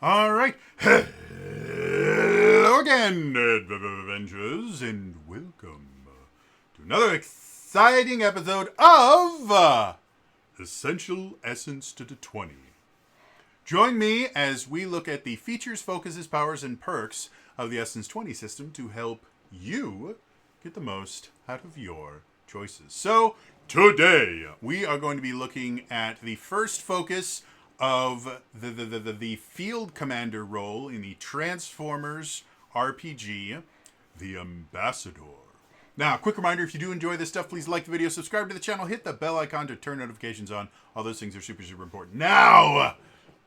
All right. Hello again, adventurers, and welcome to another exciting episode of Essential Essence20. Join me as we look at the features, focuses, powers, and perks of the Essence20 system to help you get the most out of your choices. So, today we are going to be looking at the first focus of the field commander role in the Transformers RPG, the Ambassador. Now, quick reminder, if you do enjoy this stuff, please like the video, subscribe to the channel, hit the bell icon to turn notifications on. All those things are super, super important. Now,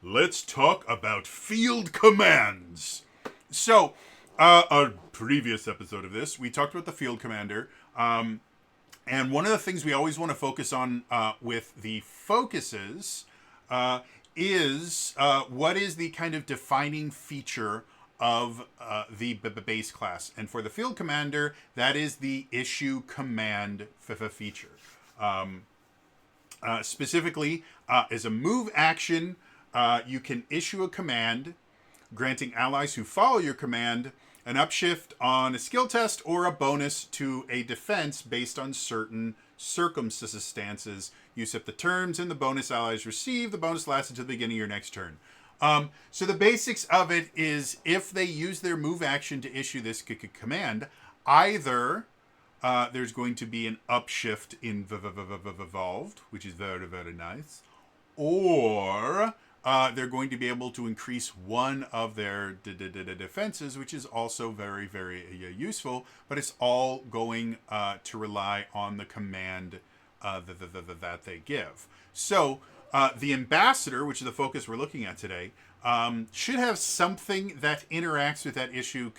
let's talk about field commands. So, a previous episode of this, we talked about the field commander. And one of the things we always want to focus on with the focuses is what is the kind of defining feature of the base class. And for the field commander, that is the issue command feature. Specifically, as a move action, you can issue a command granting allies who follow your command an upshift on a skill test or a bonus to a defense based on certain circumstances. You set the terms and the bonus allies receive. The bonus lasts until the beginning of your next turn. So the basics of it is if they use their move action to issue this command, either there's going to be an upshift in Evolved, which is very, very nice, or they're going to be able to increase one of their defenses, which is also very, very useful, but it's all going to rely on the command that they give. So the Ambassador, which is the focus we're looking at today, should have something that interacts with that issue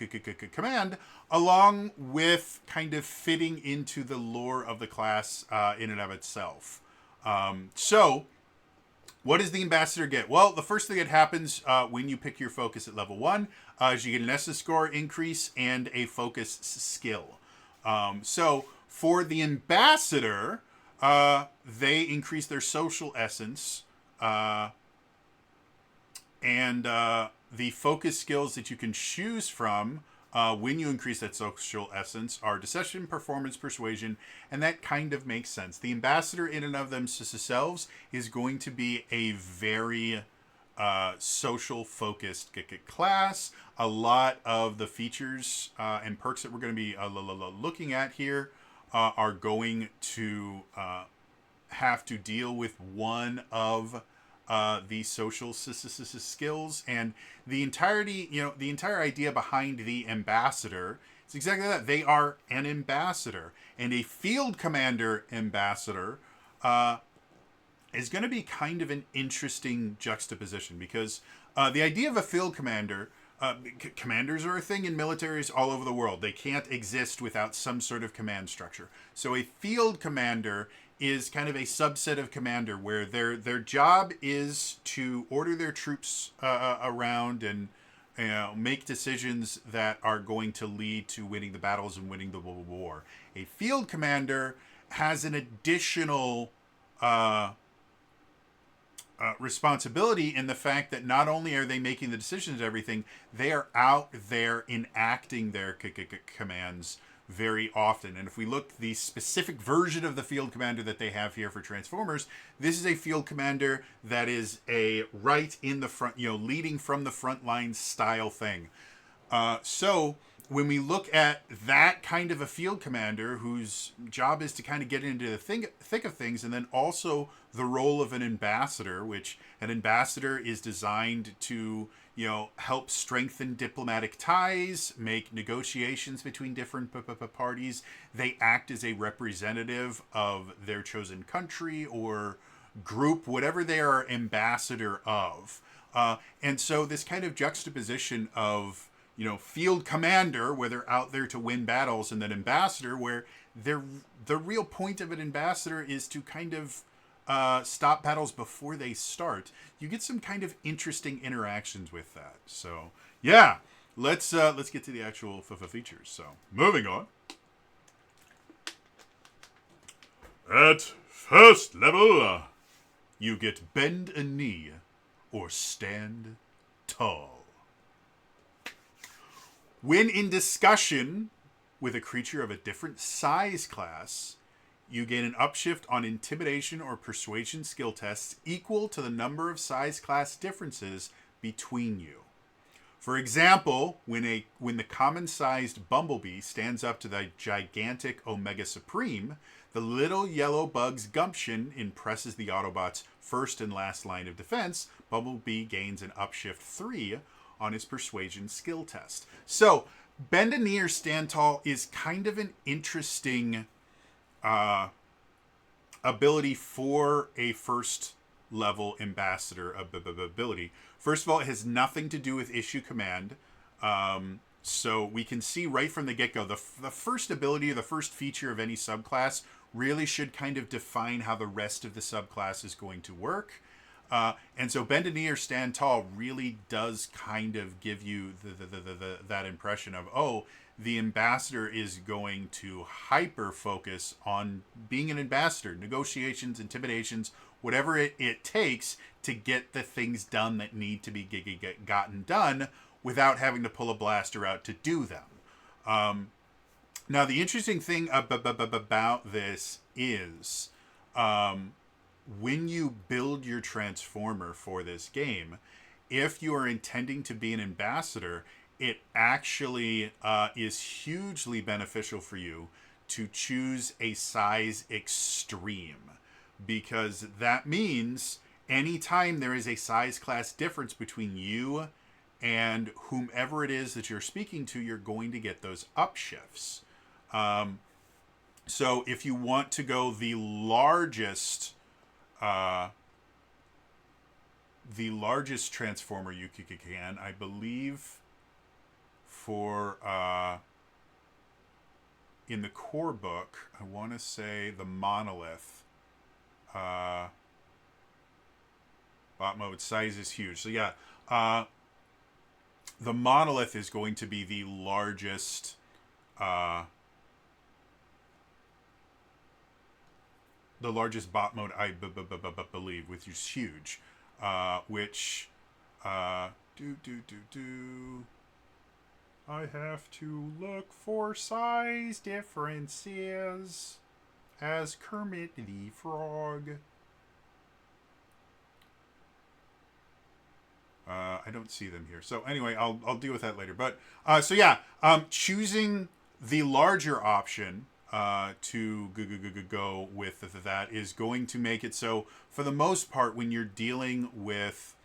command, along with kind of fitting into the lore of the class in and of itself. So what does the Ambassador get? Well, the first thing that happens when you pick your focus at level 1 is you get an Essence score increase and a focus skill. So for the Ambassador, they increase their social essence, and the focus skills that you can choose from when you increase that social essence are Deception, Performance, Persuasion, and that kind of makes sense. The Ambassador in and of themselves is going to be a very social-focused class. A lot of the features and perks that we're going to be looking at here are going to have to deal with one of the social skills, and the entirety, the entire idea behind the Ambassador is exactly that. They are an ambassador, and a field commander ambassador is going to be kind of an interesting juxtaposition, because the idea of a field commander, commanders are a thing in militaries all over the world. They can't exist without some sort of command structure. So a field commander is kind of a subset of commander, where their job is to order their troops around and make decisions that are going to lead to winning the battles and winning the war. A field commander has an additional responsibility in the fact that not only are they making the decisions and everything, they are out there enacting their commands very often. And if we look the specific version of the field commander that they have here for Transformers, this is a field commander that is a right in the front, leading from the front line style thing. So when we look at that kind of a field commander whose job is to kind of get into the thick of things, and then also the role of an ambassador, which an ambassador is designed to help strengthen diplomatic ties, make negotiations between different parties. They act as a representative of their chosen country or group, whatever they are ambassador of. And so this kind of juxtaposition of, field commander, where they're out there to win battles, and then ambassador, where the real point of an ambassador is to kind of stop battles before they start. You get some kind of interesting interactions with that. So yeah, let's get to the actual features. So moving on. At first level, you get bend a knee or stand tall. When in discussion with a creature of a different size class, you gain an upshift on intimidation or persuasion skill tests equal to the number of size class differences between you. For example, when the common-sized bumblebee stands up to the gigantic Omega Supreme, the little yellow bug's gumption impresses the Autobot's first and last line of defense. Bumblebee gains an upshift 3 on his persuasion skill test. So, bend a knee or stand tall is kind of an interesting ability for a first level ambassador ability. First of all, it has nothing to do with issue command. So we can see right from the get-go, the first ability or the first feature of any subclass really should kind of define how the rest of the subclass is going to work. And so bend a knee or stand tall really does kind of give you that impression of, oh, the ambassador is going to hyper focus on being an ambassador, negotiations, intimidations, whatever it takes to get the things done that need to be gotten done without having to pull a blaster out to do them. Now, the interesting thing about this is when you build your Transformer for this game, if you are intending to be an ambassador, it actually is hugely beneficial for you to choose a size extreme, because that means anytime there is a size class difference between you and whomever it is that you're speaking to, you're going to get those upshifts. So if you want to go the largest Transformer you can, I believe, for in the core book, I want to say the Monolith bot mode size is huge. So yeah, the Monolith is going to be the largest bot mode, I believe, which is huge. I have to look for size differences as Kermit the Frog. I don't see them here. So anyway, I'll deal with that later. But so yeah, choosing the larger option to go with that is going to make it so, for the most part, when you're dealing with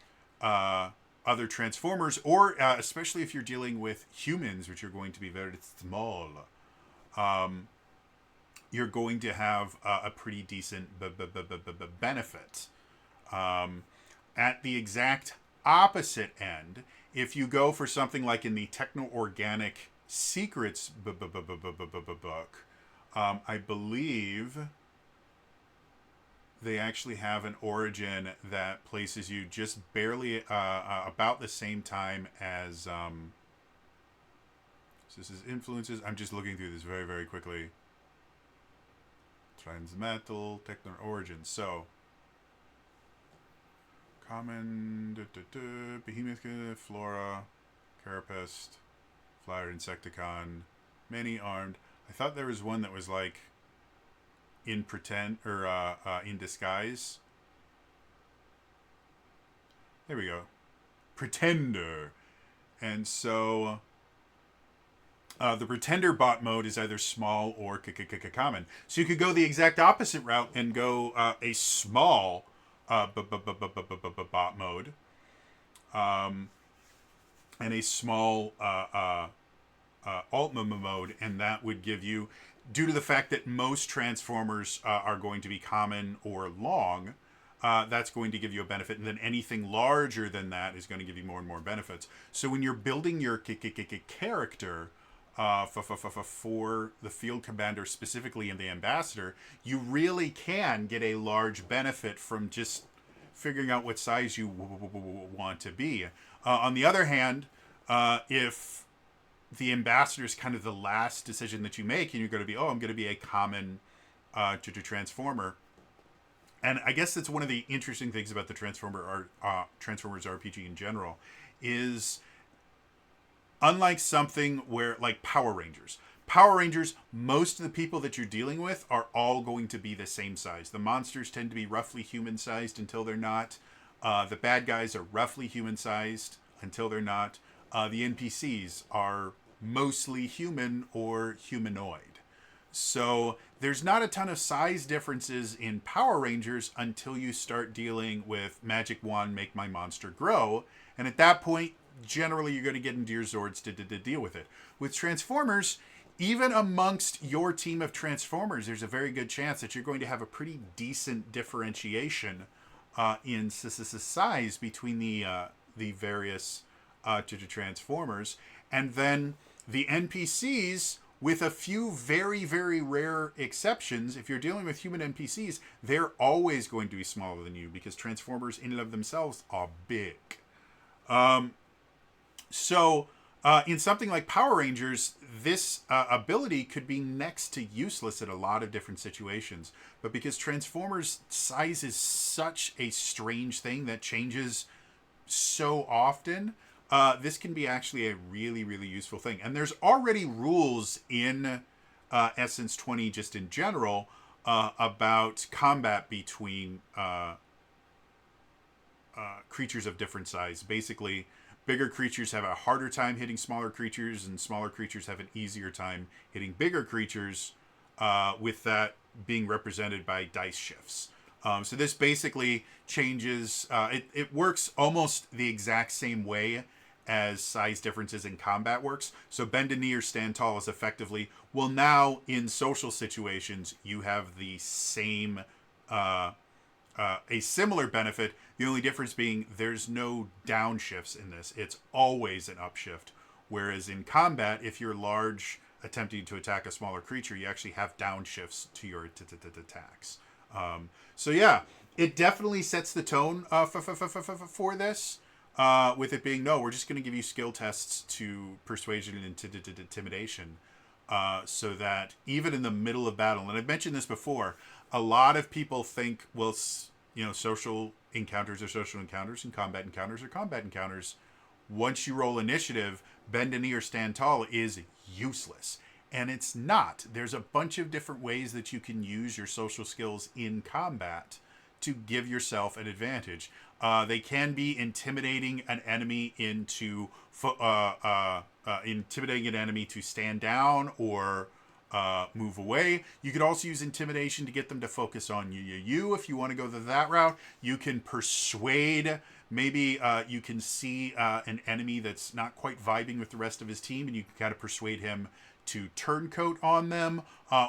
other Transformers, or especially if you're dealing with humans, which are going to be very small, you're going to have a pretty decent benefit. At the exact opposite end, if you go for something like in the Techno-Organic Secrets book, I believe they actually have an origin that places you just barely about the same time as so this is influences. I'm just looking through this very, very quickly. Transmetal, Techno Origins. So common Behemoth, Flora, Carapest, Flyer, Insecticon, many armed. I thought there was one that was like in pretend or in disguise. There we go. Pretender. And so the Pretender bot mode is either small or common. So you could go the exact opposite route and go a small bot mode and a small alt mode, and that would give you, due to the fact that most Transformers are going to be common or long, that's going to give you a benefit, and then anything larger than that is going to give you more and more benefits. So when you're building your character for the Field Commander, specifically in the Ambassador, you really can get a large benefit from just figuring out what size you want to be. On the other hand, if the Ambassador is kind of the last decision that you make, and you're going to be, I'm going to be a common Transformer. And I guess that's one of the interesting things about the Transformers RPG in general, is unlike something where, like Power Rangers. Power Rangers, most of the people that you're dealing with are all going to be the same size. The monsters tend to be roughly human sized until they're not. The bad guys are roughly human sized until they're not. The NPCs are mostly human or humanoid. So there's not a ton of size differences in Power Rangers until you start dealing with Magic Wand, Make My Monster Grow. And at that point, generally you're going to get into your Zords to deal with it. With Transformers, even amongst your team of Transformers, there's a very good chance that you're going to have a pretty decent differentiation in size between the various Transformers. And then the NPCs, with a few very, very rare exceptions, if you're dealing with human NPCs, they're always going to be smaller than you because Transformers in and of themselves are big. So in something like Power Rangers, this ability could be next to useless in a lot of different situations. But because Transformers' size is such a strange thing that changes so often, this can be actually a really, really useful thing. And there's already rules in Essence20 just in general about combat between creatures of different size. Basically, bigger creatures have a harder time hitting smaller creatures, and smaller creatures have an easier time hitting bigger creatures, with that being represented by dice shifts. So this basically changes, it works almost the exact same way as size differences in combat works. So bend a knee or stand tall is effectively, well, now in social situations, you have the same, a similar benefit. The only difference being there's no downshifts in this. It's always an upshift. Whereas in combat, if you're large attempting to attack a smaller creature, you actually have downshifts to your attacks. So yeah, it definitely sets the tone for this. With it being, no, we're just going to give you skill tests to persuasion and intimidation. So that even in the middle of battle, and I've mentioned this before, a lot of people think, well, social encounters are social encounters and combat encounters are combat encounters. Once you roll initiative, bend a knee or stand tall is useless. And it's not. There's a bunch of different ways that you can use your social skills in combat to give yourself an advantage. They can be intimidating an enemy into intimidating an enemy to stand down or move away. You could also use intimidation to get them to focus on you. If you want to go that route, you can persuade. Maybe you can see an enemy that's not quite vibing with the rest of his team, and you can kind of persuade him to turncoat on them,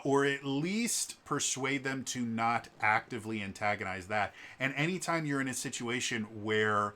or at least persuade them to not actively antagonize that. And anytime you're in a situation where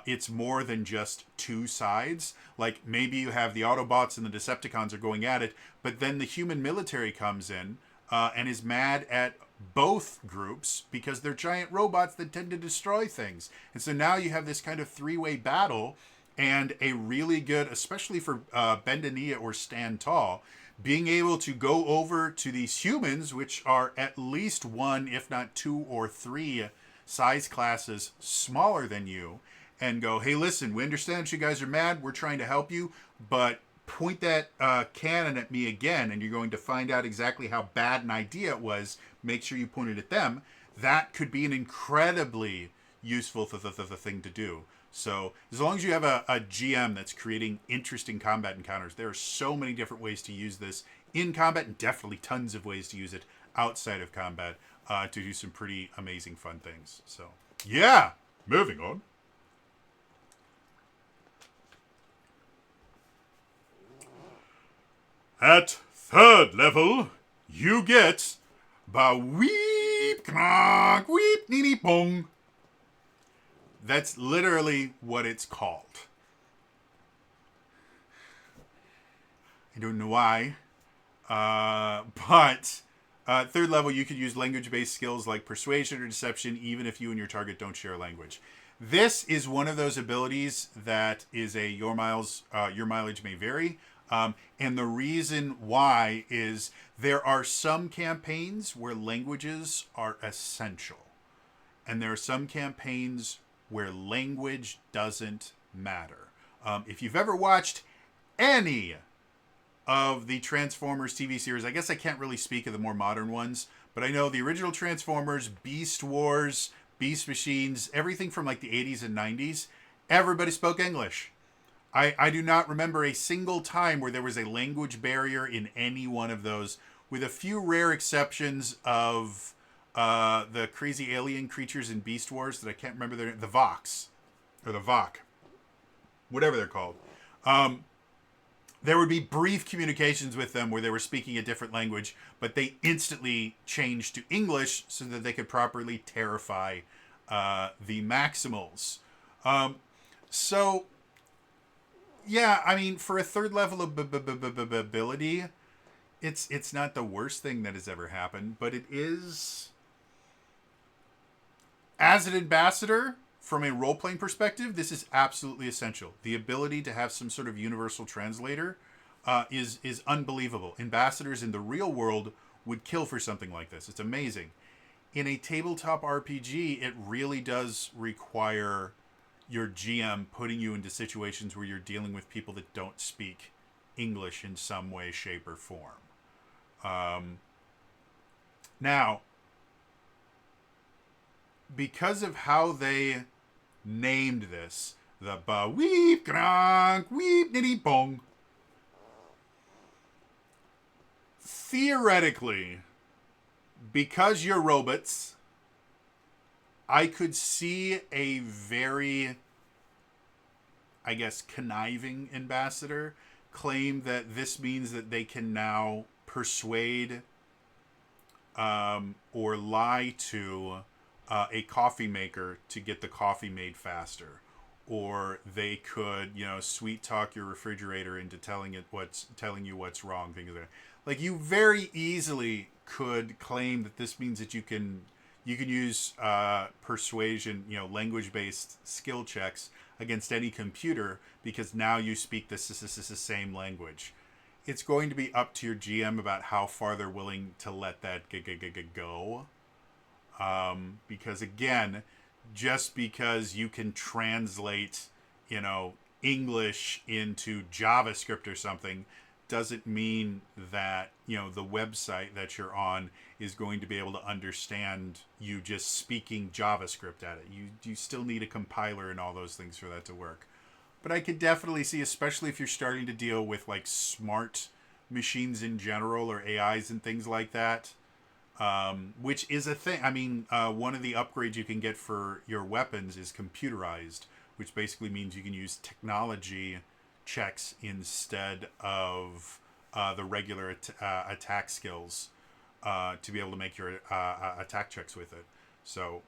it's more than just two sides, like maybe you have the Autobots and the Decepticons are going at it, but then the human military comes in and is mad at both groups because they're giant robots that tend to destroy things. And so now you have this kind of three-way battle, and a really good, especially for bend a knee or stand tall, being able to go over to these humans, which are at least one, if not two or three size classes smaller than you, and go, hey, listen, we understand you guys are mad. We're trying to help you, but point that cannon at me again, and you're going to find out exactly how bad an idea it was. Make sure you point it at them. That could be an incredibly useful thing to do. So as long as you have a GM that's creating interesting combat encounters, there are so many different ways to use this in combat, and definitely tons of ways to use it outside of combat to do some pretty amazing fun things. So yeah, moving on. At third level, you get BAH-WEEP-GRAAAAGNAH. That's literally what it's called. I don't know why. But third level, you could use language-based skills like persuasion or deception, even if you and your target don't share a language. This is one of those abilities that is your mileage may vary. And the reason why is there are some campaigns where languages are essential. And there are some campaigns where language doesn't matter. If you've ever watched any of the Transformers TV series, I guess I can't really speak of the more modern ones, but I know the original Transformers, Beast Wars, Beast Machines, everything from like the 80s and 90s, everybody spoke English. I do not remember a single time where there was a language barrier in any one of those, with a few rare exceptions of the crazy alien creatures in Beast Wars that I can't remember their name, the Vox, or the Vok, whatever they're called. There would be brief communications with them where they were speaking a different language, but they instantly changed to English so that they could properly terrify the Maximals. So, yeah, I mean, for a third level of ability, it's not the worst thing that has ever happened, but it is, as an ambassador, from a role-playing perspective, this is absolutely essential. The ability to have some sort of universal translator is unbelievable. Ambassadors in the real world would kill for something like this. It's amazing. In a tabletop RPG, it really does require your GM putting you into situations where you're dealing with people that don't speak English in some way, shape, or form. Now, because of how they named this, the BAH-WEEP-GRAAAAAGNAH, theoretically, because you're robots, I could see a very, I guess, conniving ambassador claim that this means that they can now persuade or lie to a coffee maker to get the coffee made faster, or they could, sweet talk your refrigerator into telling you what's wrong. Things like that. Like, you very easily could claim that this means that you can use persuasion, language-based skill checks against any computer, because now you speak the same language. It's going to be up to your GM about how far they're willing to let that go. Because again, just because you can translate, English into JavaScript or something, doesn't mean that, the website that you're on is going to be able to understand you just speaking JavaScript at it. You still need a compiler and all those things for that to work. But I could definitely see, especially if you're starting to deal with like smart machines in general, or AIs and things like that, which is a thing. I mean, one of the upgrades you can get for your weapons is computerized, which basically means you can use technology checks instead of the regular attack skills to be able to make your attack checks with it. So,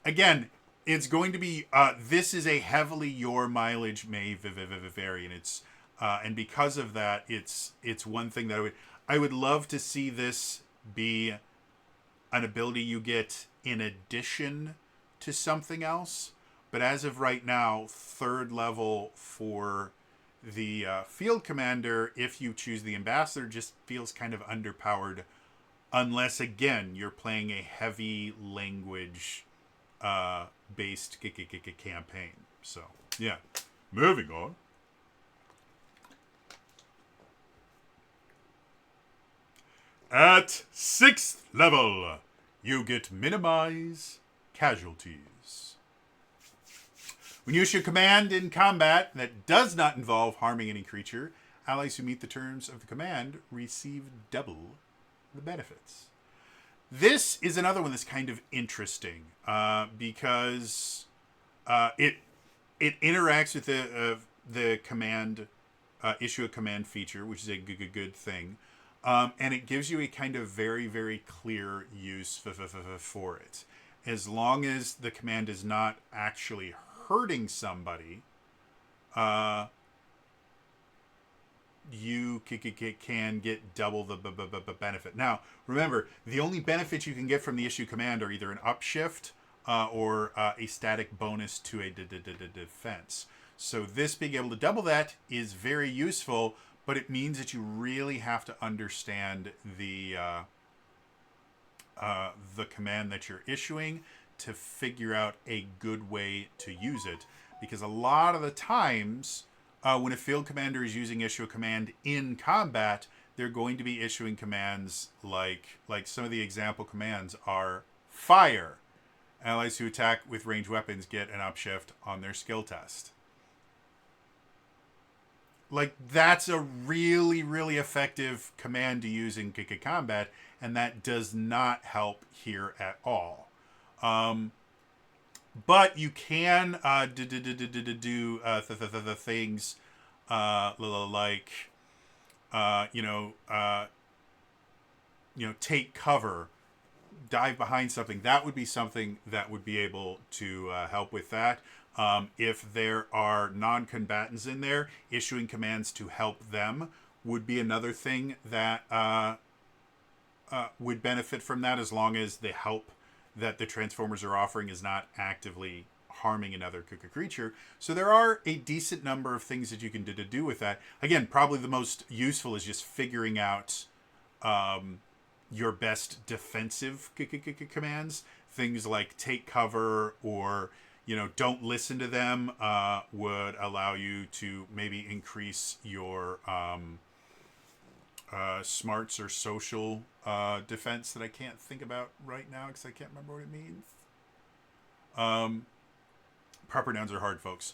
again, it's going to be, this is a heavily your mileage may vary, and it's, and because of that, it's one thing that I would love to see this be an ability you get in addition to something else. But as of right now, third level for the field commander, if you choose the ambassador, just feels kind of underpowered, unless again you're playing a heavy language based campaign. So yeah, moving on. At 6th level, you get minimize casualties. When you issue a command in combat that does not involve harming any creature, allies who meet the terms of the command receive double the benefits. This is another one that's kind of interesting because it interacts with the command issue a command feature, which is a good thing. And it gives you a kind of very, very clear use for it. As long as the command is not actually hurting somebody, you can get double the benefit. Now, remember, the only benefits you can get from the issue command are either an upshift or a static bonus to a defense. So this being able to double that is very useful, but it means that you really have to understand the command that you're issuing to figure out a good way to use it. because a lot of the times when a field commander is using issue a command in combat, they're going to be issuing commands like some of the example commands are fire. Allies who attack with ranged weapons get an upshift on their skill test. Like, that's a really, really effective command to use in combat, and that does not help here at all. But you can do the things like take cover, dive behind something. That would be something that would be able to help with that. If there are non-combatants in there, issuing commands to help them would be another thing that would benefit from that, as long as the help that the Transformers are offering is not actively harming another creature. So there are a decent number of things that you can do with that. Again, probably the most useful is just figuring out your best defensive commands. Things like take cover or don't listen to them would allow you to maybe increase your smarts or social defense that I can't think about right now because I can't remember what it means. Proper nouns are hard, folks.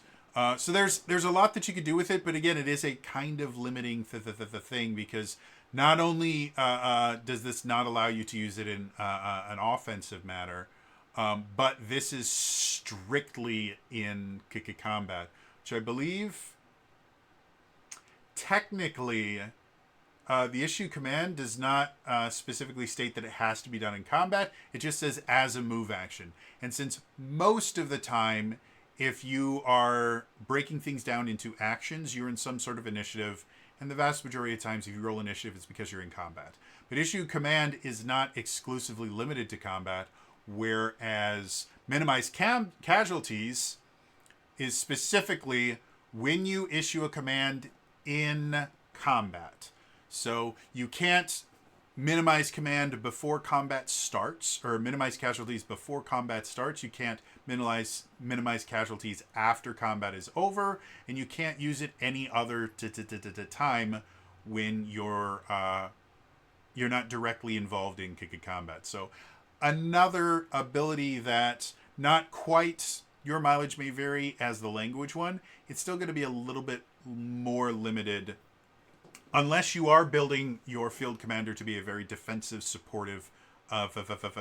So there's a lot that you could do with it, but again, it is a kind of limiting thing, because not only does this not allow you to use it in an offensive manner, but this is strictly in combat, which I believe technically the issue command does not specifically state that it has to be done in combat. It just says as a move action. And since most of the time, if you are breaking things down into actions, you're in some sort of initiative. And the vast majority of times, if you roll initiative, it's because you're in combat. But issue command is not exclusively limited to combat, whereas minimize casualties is specifically when you issue a command in combat. So you can't minimize command before combat starts, or minimize casualties before combat starts. You can't minimize casualties after combat is over, and you can't use it any other time when you're not directly involved in combat. So another ability that not quite, your mileage may vary as the language one, it's still going to be a little bit more limited unless you are building your field commander to be a very defensive, supportive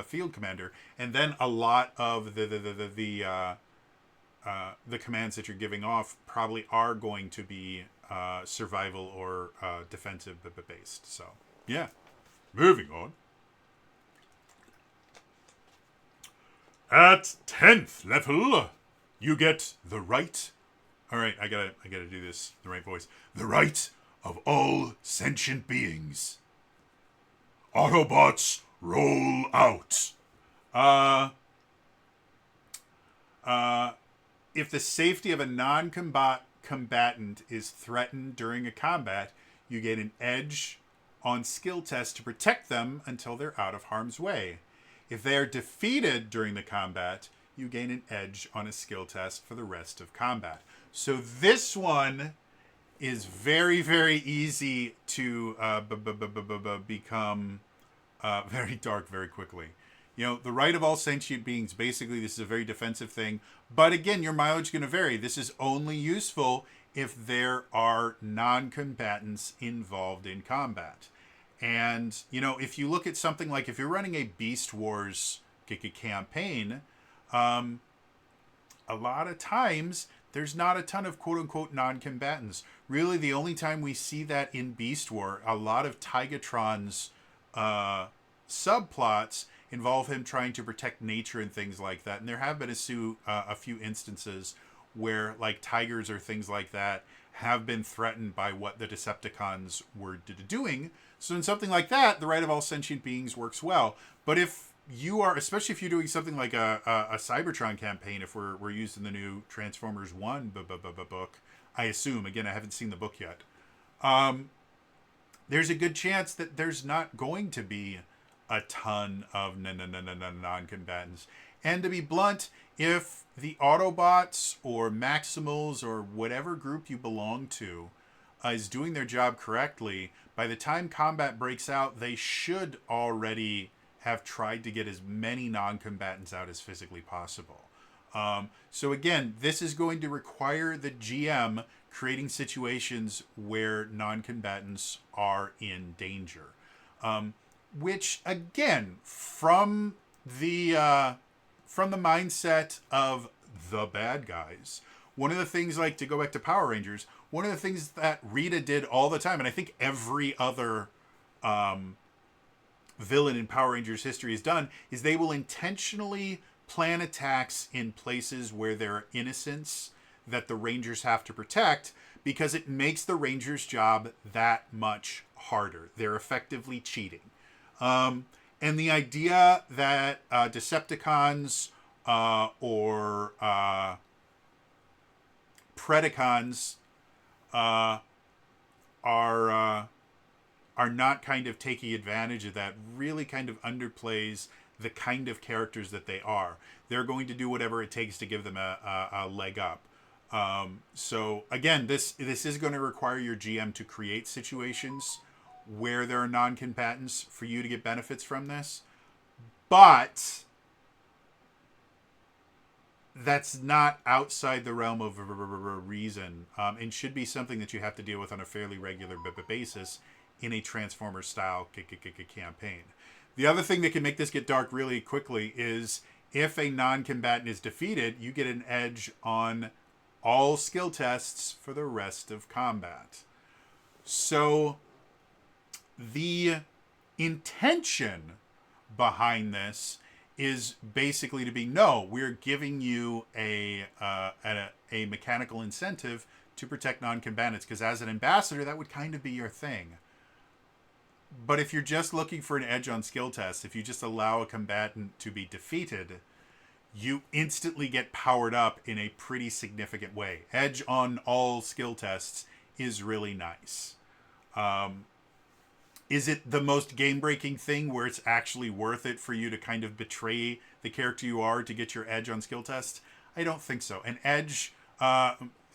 field commander. And then a lot of the commands that you're giving off probably are going to be survival or defensive based. So, yeah. Moving on. At 10th level, you get the right. All right, I gotta do this the right voice. The right of all sentient beings. Autobots, roll out. If the safety of a non-combatant is threatened during a combat, you get an edge on skill tests to protect them until they're out of harm's way. If they are defeated during the combat, you gain an edge on a skill test for the rest of combat. So this one is very, very easy to become very dark very quickly. The right of all sentient beings, basically this is a very defensive thing. But again, your mileage is going to vary. This is only useful if there are non-combatants involved in combat. And, if you look at something like, if you're running a Beast Wars campaign, a lot of times there's not a ton of quote-unquote non-combatants. Really, the only time we see that in Beast War, a lot of Tigatron's subplots involve him trying to protect nature and things like that. And there have been a few instances where, like, tigers or things like that have been threatened by what the Decepticons were doing. So in something like that, the right of all sentient beings works well. But if you are, especially if you're doing something like a Cybertron campaign, if we're using the new Transformers 1 book, I assume, again, I haven't seen the book yet, there's a good chance that there's not going to be a ton of non-combatants. And to be blunt, if the Autobots or Maximals or whatever group you belong to is doing their job correctly, by the time combat breaks out, they should already have tried to get as many non-combatants out as physically possible. So again, this is going to require the GM creating situations where non-combatants are in danger. Which again, from the mindset of the bad guys, one of the things, like to go back to Power Rangers, one of the things that Rita did all the time, and I think every other villain in Power Rangers history has done, is they will intentionally plan attacks in places where there are innocents that the Rangers have to protect, because it makes the Rangers' job that much harder. They're effectively cheating. And the idea that Decepticons or Predacons are not kind of taking advantage of that really kind of underplays the kind of characters that they are. They're going to do whatever it takes to give them a leg up. So again, this is going to require your GM to create situations where there are non-combatants for you to get benefits from this. But that's not outside the realm of reason, and should be something that you have to deal with on a fairly regular basis in a Transformers-style campaign. The other thing that can make this get dark really quickly is if a non-combatant is defeated, you get an edge on all skill tests for the rest of combat. So the intention behind this is basically to be, no, we're giving you a mechanical incentive to protect non-combatants, because as an ambassador, that would kind of be your thing. But if you're just looking for an edge on skill tests, if you just allow a combatant to be defeated, you instantly get powered up in a pretty significant way. Edge on all skill tests is really nice. Is it the most game-breaking thing where it's actually worth it for you to kind of betray the character you are to get your edge on skill tests? I don't think so. And edge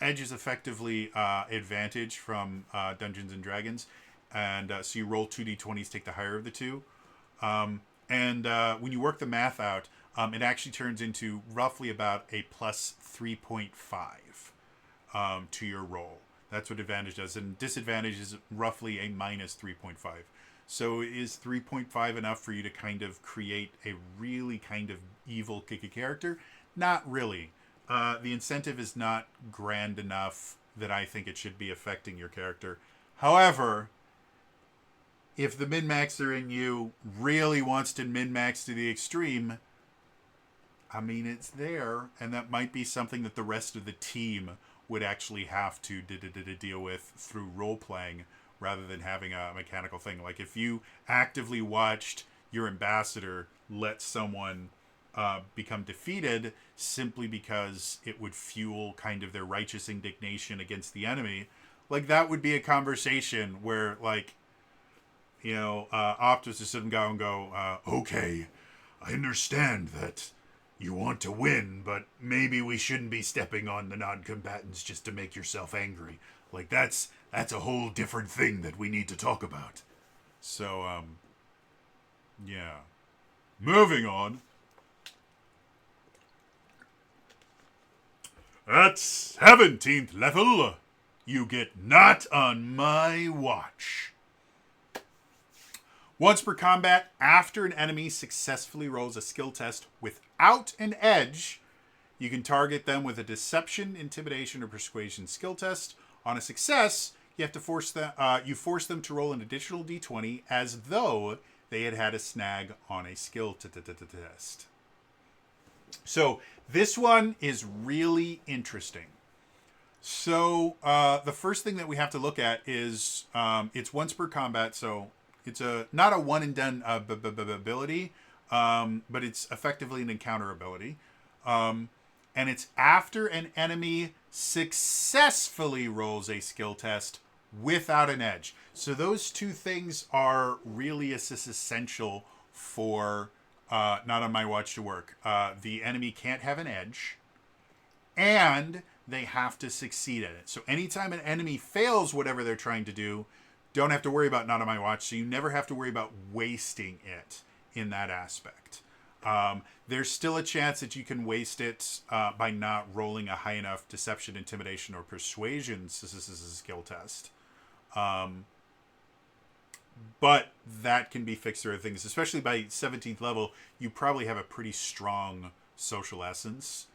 is effectively advantage from Dungeons and Dragons. And so you roll 2d20s, take the higher of the two. And when you work the math out, it actually turns into roughly about a plus 3.5 to your roll. That's what advantage does. And disadvantage is roughly a minus 3.5. So is 3.5 enough for you to kind of create a really kind of evil kicky character? Not really. The incentive is not grand enough that I think it should be affecting your character. However, if the min-maxer in you really wants to min-max to the extreme, I mean, it's there. And that might be something that the rest of the team would actually have to deal with through role-playing rather than having a mechanical thing. Like if you actively watched your ambassador let someone become defeated simply because it would fuel kind of their righteous indignation against the enemy, like that would be a conversation where, like, you know, Optus would sit down and go, okay, I understand that you want to win, but maybe we shouldn't be stepping on the non-combatants just to make yourself angry. Like, that's a whole different thing that we need to talk about. So, yeah. Moving on. At 17th level, you get Not on My Watch. Once per combat, after an enemy successfully rolls a skill test without an edge, you can target them with a deception, intimidation, or persuasion skill test. On a success, you have to force them to roll an additional d20 as though they had a snag on a skill test. So this one is really interesting. So the first thing that we have to look at is it's once per combat, so it's not a one and done ability, but it's effectively an encounter ability. And it's after an enemy successfully rolls a skill test without an edge. So those two things are really essential for Not on my watch to work. The enemy can't have an edge, and they have to succeed at it. So anytime an enemy fails whatever they're trying to do, don't have to worry about not on my watch. So you never have to worry about wasting it in that aspect. There's still a chance that you can waste it by not rolling a high enough deception, intimidation, or persuasion skill test. But that can be fixed through other things. Especially by 17th level, you probably have a pretty strong social essence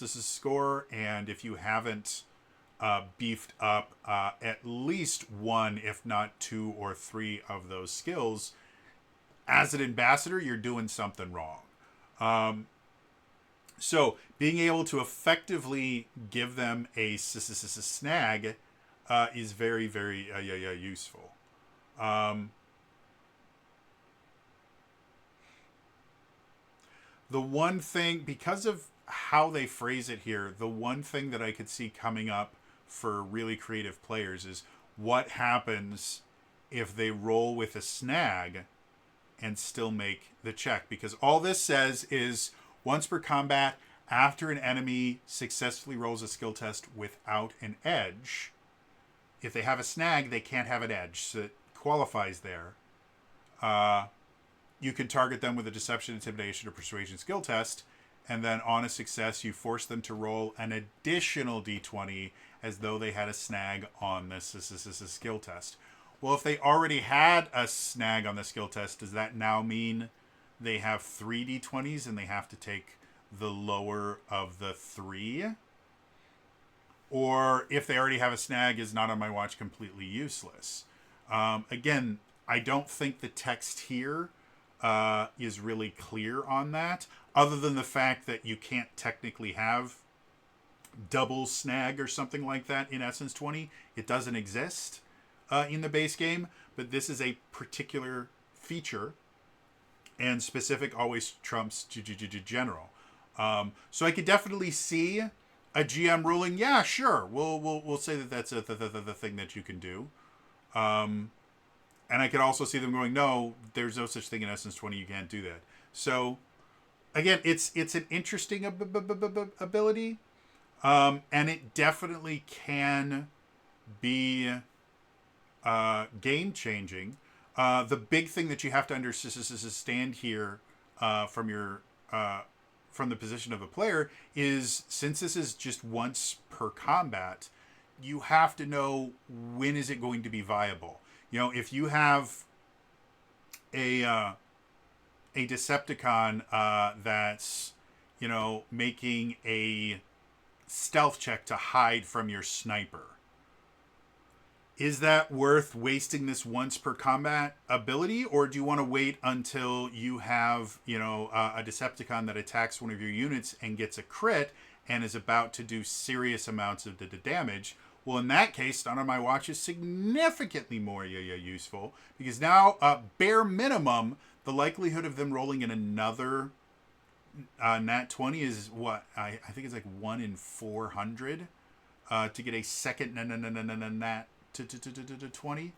score. And if you haven't beefed up at least one, if not two or three of those skills, as an ambassador, you're doing something wrong. So being able to effectively give them a snag is very, very useful. The one thing, because of how they phrase it here, the one thing that I could see coming up for really creative players is what happens if they roll with a snag and still make the check. Because all this says is once per combat, after an enemy successfully rolls a skill test without an edge, if they have a snag, they can't have an edge. So it qualifies there. You can target them with a deception, intimidation, or persuasion skill test, and then on a success, you force them to roll an additional d20 as though they had a snag on this skill test. Well, if they already had a snag on the skill test, does that now mean they have 3 d20s and they have to take the lower of the 3? Or if they already have a snag, is not on my watch completely useless? Again, I don't think the text here is really clear on that, other than the fact that you can't technically have double snag or something like that in Essence 20. It doesn't exist in the base game, but this is a particular feature, and specific always trumps general. So I could definitely see a GM ruling, yeah, sure, we'll say that that's the thing that you can do. And I could also see them going, no, there's no such thing in Essence 20. You can't do that. So, again, it's an interesting ability. And it definitely can be game-changing. The big thing that you have to understand here from the position of a player is, since this is just once per combat, you have to know when is it going to be viable. You know, if you have a Decepticon that's, you know, making a stealth check to hide from your sniper, is that worth wasting this once per combat ability, or do you want to wait until you have, you know, a Decepticon that attacks one of your units and gets a crit and is about to do serious amounts of the damage? Well, in that case, Not on My Watch is significantly more useful, because now, bare minimum, the likelihood of them rolling in another nat 20 is what? I think it's like 1 in 400 to get a second nat 20.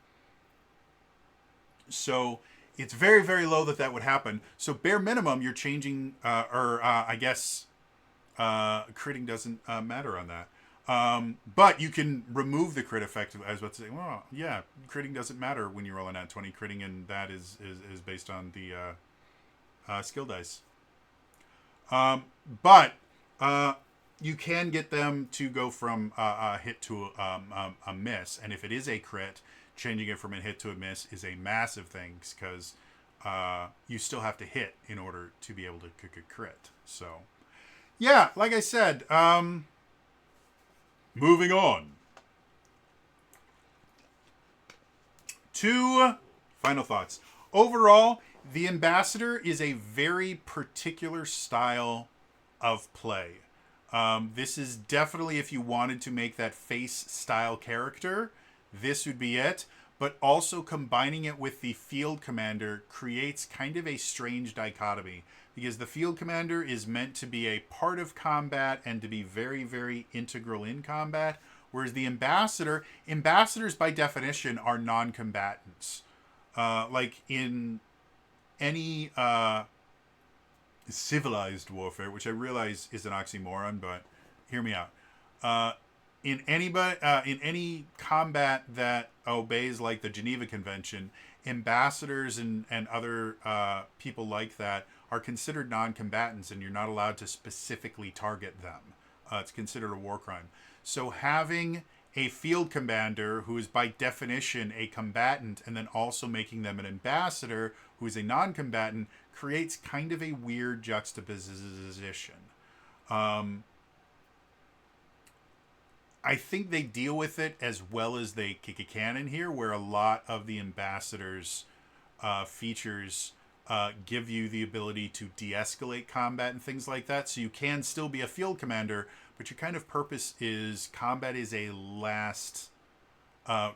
So it's very, very low that would happen. So bare minimum, you're changing, I guess critting doesn't matter on that. But you can remove the crit effect. I was about to say, well, yeah, critting doesn't matter when you roll a nat 20. Critting, and that is based on the skill dice. But you can get them to go from a hit to a miss. And if it is a crit, changing it from a hit to a miss is a massive thing, because you still have to hit in order to be able to crit. So, yeah, like I said, moving on to final thoughts. Overall, the Ambassador is a very particular style of play. This is definitely, if you wanted to make that face style character, this would be it. But also combining it with the Field Commander creates kind of a strange dichotomy, because the Field Commander is meant to be a part of combat and to be very, very integral in combat, whereas the ambassadors by definition are non-combatants. Like in any civilized warfare, which I realize is an oxymoron, but hear me out. Uh, in any combat that obeys like the Geneva Convention, ambassadors and other people like that are considered non-combatants, and you're not allowed to specifically target them. It's considered a war crime. So having a field commander who is by definition a combatant and then also making them an ambassador who is a non-combatant creates kind of a weird juxtaposition. Um, I think they deal with it as well as they can in here, where a lot of the ambassadors' features give you the ability to de-escalate combat and things like that. So you can still be a field commander, but your kind of purpose is combat is a last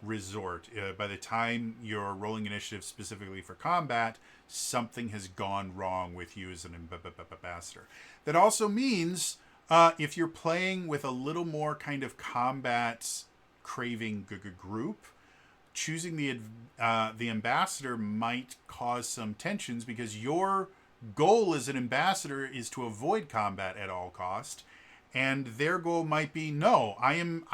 resort. By the time you're rolling initiative specifically for combat, something has gone wrong with you as an ambassador. That also means if you're playing with a little more kind of combat craving group, choosing the ambassador might cause some tensions because your goal as an ambassador is to avoid combat at all cost, and their goal might be no, I'm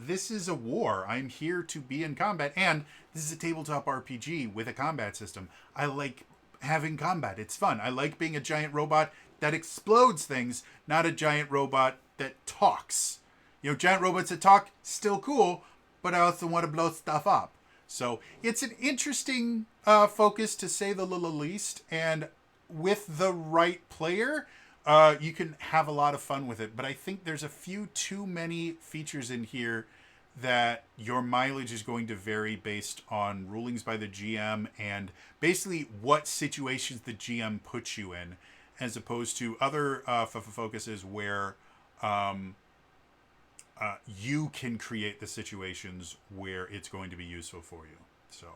this is a war. I'm here to be in combat, and this is a tabletop RPG with a combat system. I like having combat. It's fun. I like being a giant robot that explodes things, not a giant robot that talks. You know, giant robots that talk, still cool, but I also want to blow stuff up. So it's an interesting focus, to say the least, and with the right player, you can have a lot of fun with it. But I think there's a few too many features in here that your mileage is going to vary based on rulings by the GM and basically what situations the GM puts you in, as opposed to other focuses where you can create the situations where it's going to be useful for you. So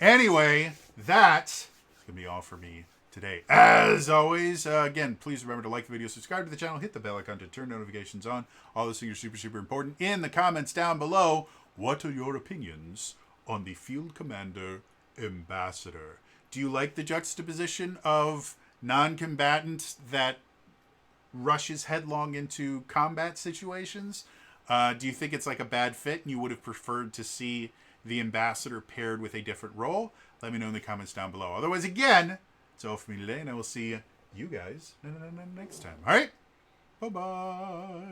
anyway, that's going to be all for me today. As always, again, please remember to like the video, subscribe to the channel, hit the bell icon to turn notifications on. All those things are super, super important. In the comments down below, what are your opinions on the Field Commander Ambassador? Do you like the juxtaposition of non-combatant that rushes headlong into combat situations? Do you think it's like a bad fit and you would have preferred to see the ambassador paired with a different role? Let me know in the comments down below. Otherwise, again, it's all for me today, and I will see you guys next time. All right? Bye-bye.